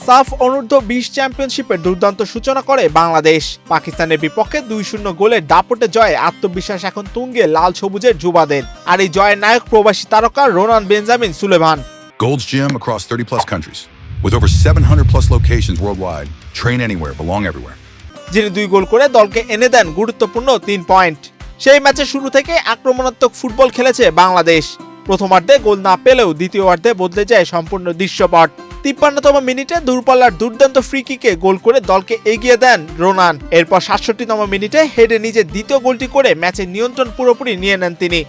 সাফ অনূর্ধ্ব-20 চ্যাম্পিয়নশিপের দুর্দান্ত সূচনা করে বাংলাদেশ। পাকিস্তানের বিপক্ষে 2-0 গোলের দাপটে জয়ে আত্মবিশ্বাস এখন তুঙ্গে লাল সবুজের যুবাদের। আর এই জয়ের নায়ক প্রবাসী তারকা Ronan Benjamin Suleman. Gold's Gym across 30 plus countries with over 700 plus locations worldwide. Train anywhere, belong everywhere. যিনি 2 গোল করে দলকে এনে দেন গুরুত্বপূর্ণ 3 পয়েন্ট। সেই ম্যাচের শুরু থেকে আক্রমণাত্মক ফুটবল খেলেছে বাংলাদেশ। প্রথমার্ধে গোল না পেলেও দ্বিতীয়ার্ধে বদলে যায় সম্পূর্ণ দৃশ্যপট। 53তম মিনিটে দূরপাল্লার দুর্দান্ত ফ্রি কিকে গোল করে দলকে এগিয়ে দেন রোনান। এরপর 67তম মিনিটে হেডে নিজের দ্বিতীয় গোলটি করে ম্যাচের নিয়ন্ত্রণ পুরোপুরি নিয়ে নেন তিনি।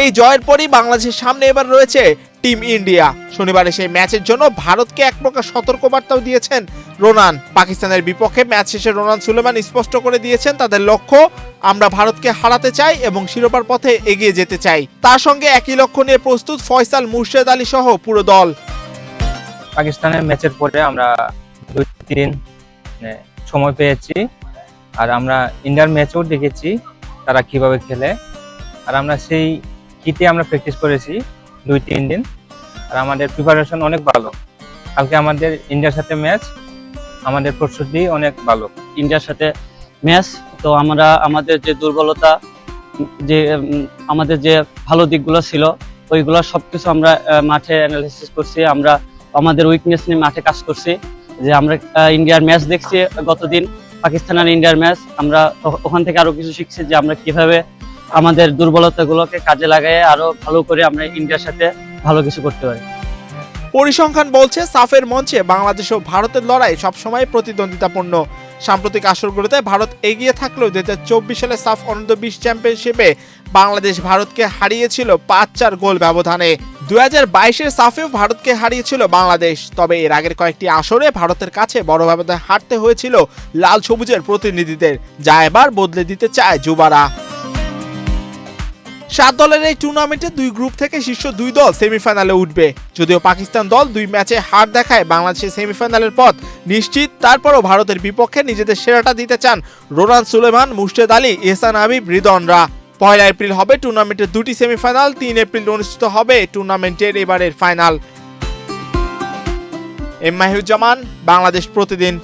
এই জয়ের পরই বাংলাদেশের সামনে এবার রয়েছে টিম ইন্ডিয়া। শনিবারে সেই ম্যাচের জন্য ভারতকে এক প্রকার সতর্কবার্তাও দিয়েছেন রোনান। পাকিস্তানের বিপক্ষে ম্যাচ শেষে রোনান সুলেমান স্পষ্ট করে দিয়েছেন তাদের লক্ষ্য, আমরা ভারতকে হারাতে চাই এবং শিরোপার পথে এগিয়ে যেতে চাই। তার সঙ্গে একই লক্ষ্য নিয়ে প্রস্তুত ফয়সাল, মুর্শেদ আলী সহ পুরো দল। পাকিস্তানের ম্যাচের পরে আমরা 2-3 দিন সময় পেয়েছি, আর আমরা ইন্ডিয়ার ম্যাচও দেখেছি তারা কিভাবে খেলে, আর আমরা সেই কিটে আমরা প্র্যাকটিস করেছি 2-3 দিন, আর আমাদের প্রিপারেশন অনেক ভালো। কালকে আমাদের ইন্ডিয়ার সাথে ম্যাচ, আমাদের প্রস্তুতি অনেক ভালো। ইন্ডিয়ার সাথে ম্যাচ তো আমরা আমাদের যে দুর্বলতা, যে আমাদের যে ভালো দিকগুলো ছিল ওইগুলো সবকিছু আমরা মাঠে অ্যানালাইসিস করছি। আমরা আমাদের উইকনেস নিয়ে মাঠে কাজ করছি। যে আমরা ইন্ডিয়ার ম্যাচ দেখছি গতদিন, পাকিস্তান আর ইন্ডিয়ার ম্যাচ, আমরা ওখান থেকে আরো কিছু শিখছি যে আমরা কিভাবে আমাদের দুর্বলতাগুলোকে কাজে লাগাই আরো ভালো করে আমরা ইন্ডিয়ার সাথে ভালো কিছু করতে পারি। পরিসংখ্যান বলছে সাফের মঞ্চে বাংলাদেশ ও ভারতের লড়াই সবসময় প্রতিদ্বন্দ্বিতাপূর্ণ। সাম্প্রতিক আসরগুলোতে ভারত এগিয়ে থাকলেও 2024 সালে সাফ অনূর্ধ্ব-20 চ্যাম্পিয়নশিপে বাংলাদেশ ভারতকে হারিয়েছিল 5-4 গোল ব্যবধানে। 2022-এর সাফেও ভারতকে হারিয়েছিল বাংলাদেশ। তবে এর আগের কয়েকটি আসরে ভারতের কাছে বড় ব্যবধানে হারতে হয়েছিল লাল সবুজের প্রতিনিধিদের, যা এবার বদলে দিতে চায় যুবারা। 7 দলের এই টুর্নামেন্টে 2 গ্রুপ থেকে শীর্ষ 2 দল সেমিফাইনালে উঠবে। যদিও পাকিস্তান দল 2 ম্যাচে হার দেখায় বাংলাদেশের সেমিফাইনালের পথ নিশ্চিত, তারপরও ভারতের বিপক্ষে নিজেদের সেরাটা দিতে চান রোনান সুলেমান, মুর্শেদ আলী, এহসান হাবিব, রিদওয়ানরা। 1 এপ্রিল হবে টুর্নামেন্টের 2টি সেমিফাইনাল, 3 এপ্রিল অনুষ্ঠিত হবে টুর্নামেন্টের এবারের ফাইনাল। এম মাহিউজ্জামান, বাংলাদেশ প্রতিদিন।